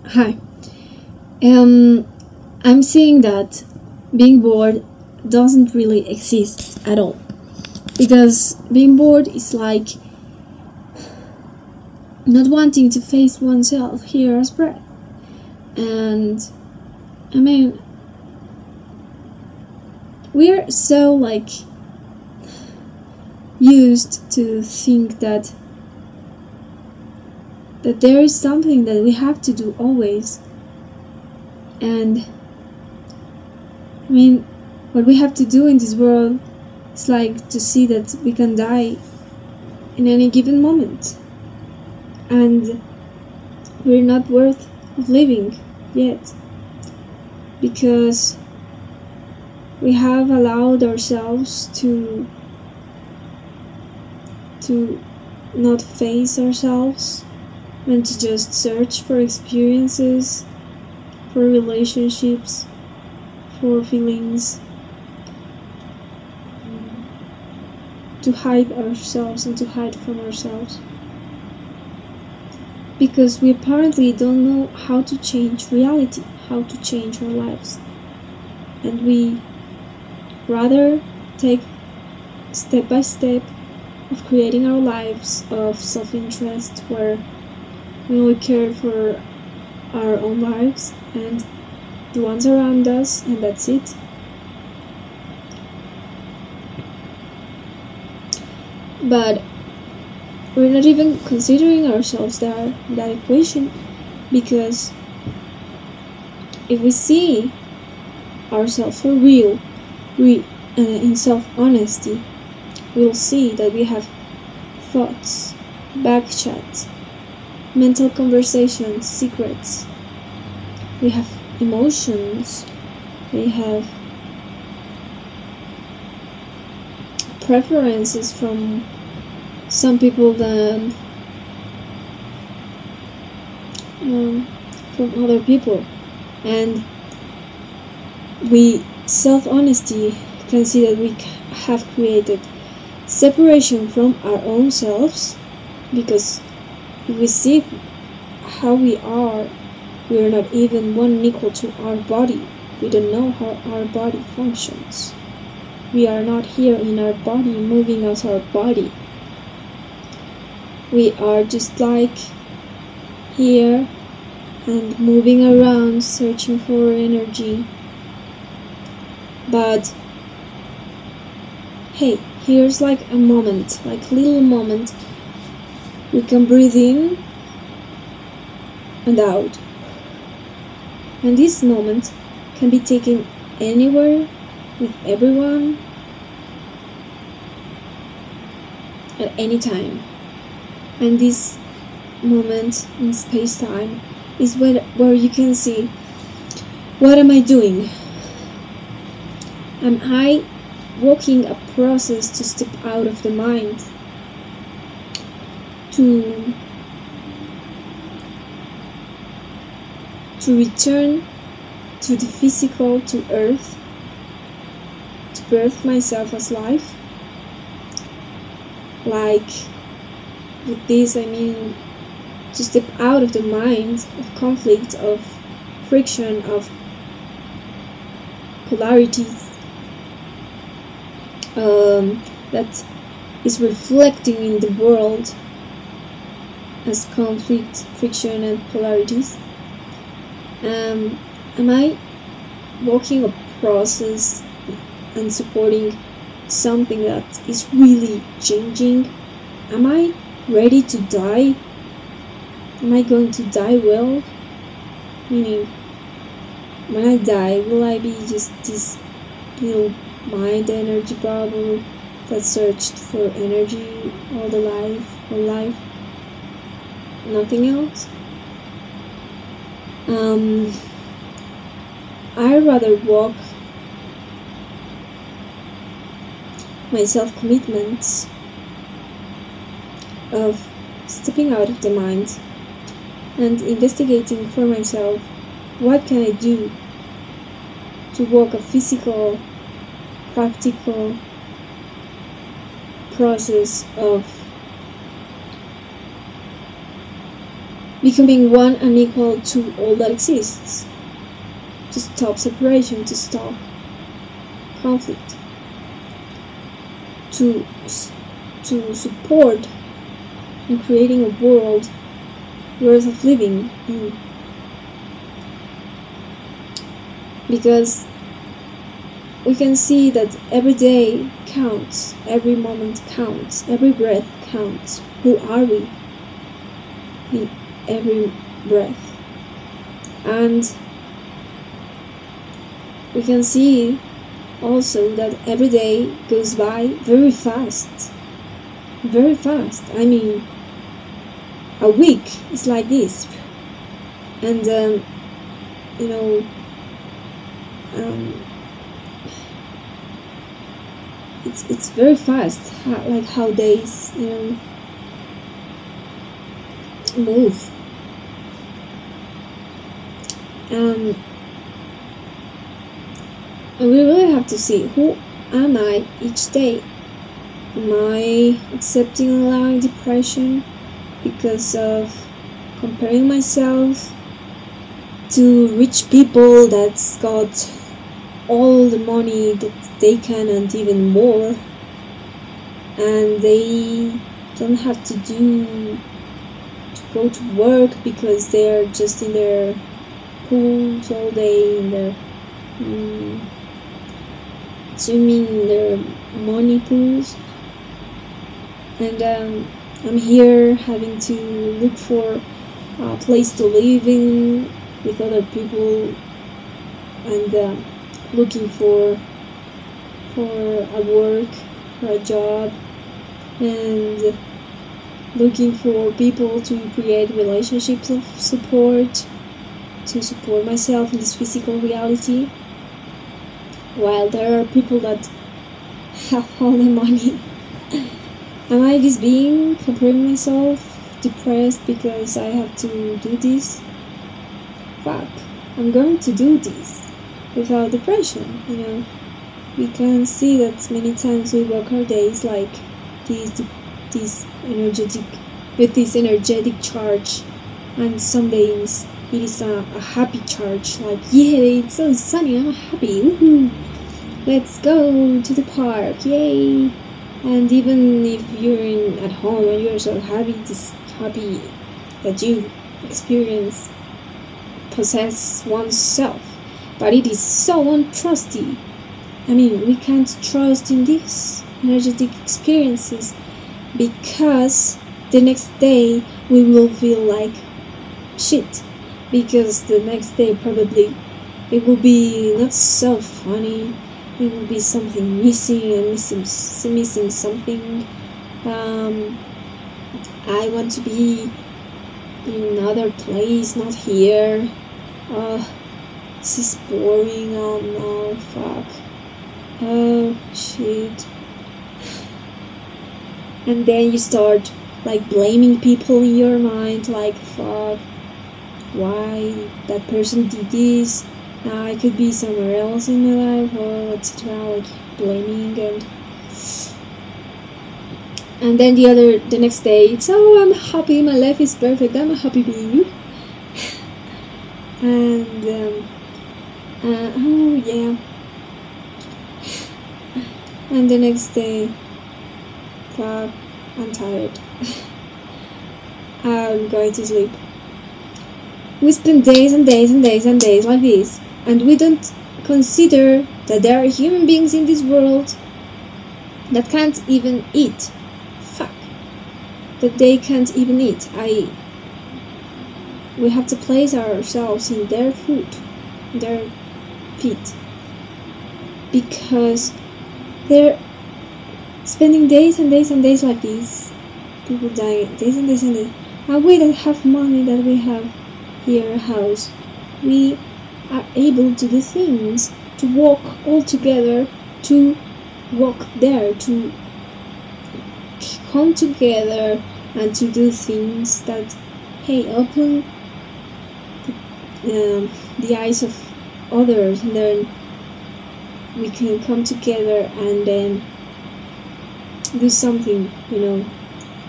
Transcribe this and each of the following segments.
Hi. Um, I'm seeing that being bored doesn't really exist at all. Because being bored is like not wanting to face oneself here as breath. And I mean, we're so used to think that there is something that we have to do always. And I mean, what we have to do in this world is like to see that we can die in any given moment. And we're not worth of living yet. Because we have allowed ourselves to not face ourselves and to just search for experiences, for relationships, for feelings, to hide ourselves and to hide from ourselves. Because we apparently don't know how to change reality, how to change our lives. And we rather take step by step of creating our lives of self-interest where we only care for our own lives and the ones around us, and that's it. But we're not even considering ourselves that equation, because if we see ourselves for real, in self-honesty, we'll see that we have thoughts, back chats, mental conversations, secrets. We have emotions. We have preferences from some people than from other people. And we self-honesty can see that we have created separation from our own selves, because if we see how we are not even one equal to our body. We don't know how our body functions. We are not here in our body moving as our body. We are just like here and moving around searching for energy. But hey, here's like a moment, like little moment. We can breathe in and out. And this moment can be taken anywhere with everyone at any time. And this moment in space-time is where you can see, what am I doing? Am I walking a process to step out of the mind, to return to the physical, to earth, to birth myself as life? Like, with this I mean to step out of the mind, of conflict, of friction, of polarities that is reflecting in the world as conflict, friction, and polarities. Am I walking a process and supporting something that is really changing? Am I ready to die? Am I going to die well? Meaning, when I die, will I be just this little mind energy bubble that searched for energy all life? Nothing else? I rather walk my self-commitments of stepping out of the mind and investigating for myself, what can I do to walk a physical, practical process of becoming one and equal to all that exists, to stop separation, to stop conflict, to support in creating a world worth of living in. Because we can see that every day counts, every moment counts, every breath counts. Who are we in every breath? And we can see also that every day goes by very fast. Very fast. I mean, a week is like this. And, you know, it's very fast, how days, move. And we really have to see, who am I each day? Am I accepting and allowing depression because of comparing myself to rich people that's got all the money that they can and even more, and they don't have to go to work because they're just in their pools all day, in their swimming in their money pools, and I'm here having to look for a place to live in with other people, and looking for a work, for a job, and looking for people to create relationships of support, to support myself in this physical reality, while there are people that have all the money. Am I this being comparing myself, depressed because I have to do this? Fuck, I'm going to do this without depression, We can see that many times we work our days like this energetic, with this energetic charge, and some days it is a happy charge, like, yeah, it's so sunny, I'm happy, woohoo, let's go to the park, yay. And even if you're at home and you're so happy that you experience possess oneself, but it is so untrusty. I mean, we can't trust in these energetic experiences, because the next day we will feel like shit, because the next day probably it will be not so funny, it will be something missing, and missing something. I want to be in another place, not here. This is boring, oh no, fuck. Oh shit. And then you start like blaming people in your mind, like, fuck, why that person did this, I could be somewhere else in my life, or etc. Like blaming, and then the next day it's, oh, I'm happy, my life is perfect, I'm a happy being. And oh yeah, and the next day, fuck, I'm tired. I'm going to sleep. We spend days and days and days and days like this, and we don't consider that there are human beings in this world that can't even eat. Fuck. That they can't even eat. We have to place ourselves in their food, their feet, because they're spending days and days and days like this. People dying days and days and days. And we that have money, that we have here a house, we are able to do things, to walk all together, to walk there, to come together and to do things that, hey, open the eyes of others, and then we can come together and then do something,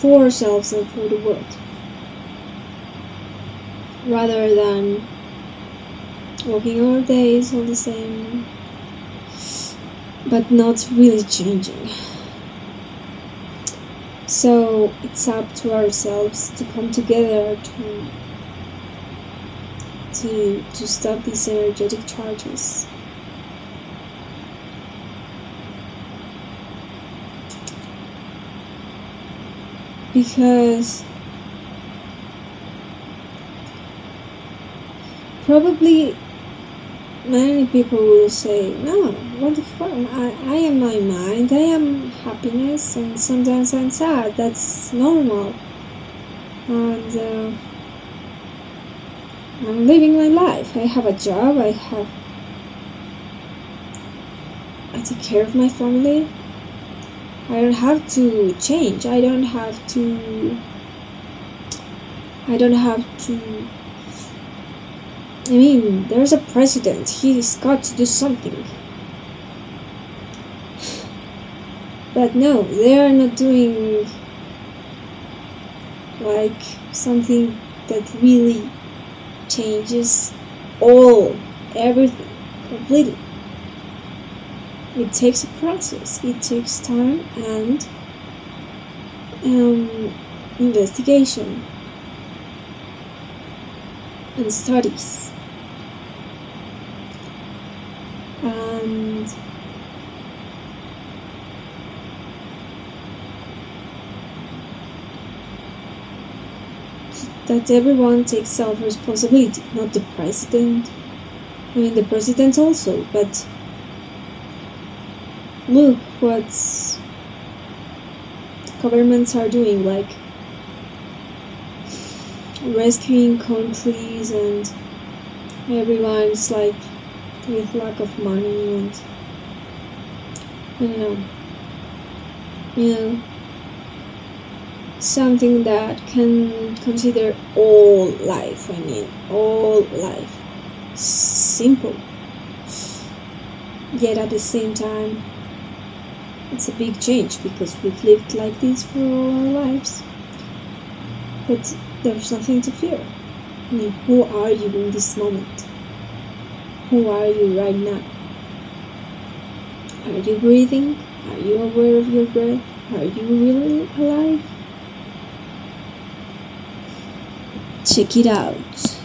for ourselves and for the world. rather than walking our days all the same, but not really changing. So it's up to ourselves to come together to stop these energetic charges. Because probably many people will say, no, what the fuck? I am my mind, I am happiness, and sometimes I'm sad. That's normal. And I'm living my life. I have a job, I take care of my family. I don't have to change. I don't have to. I mean, there's a president. He's got to do something. But no, they are not doing like something that really changes everything completely. It takes a process, it takes time and investigation and studies. And that everyone takes self-responsibility, not the president. I mean, the president also, but look what governments are doing, like rescuing countries, and everyone's like with lack of money, and I don't know, something that can consider all life. I mean, all life simple, yet at the same time it's a big change because we've lived like this for all our lives. But there's nothing to fear. I mean, who are you in this moment? Who are you right now? Are you breathing? Are you aware of your breath? Are you really alive? Check it out.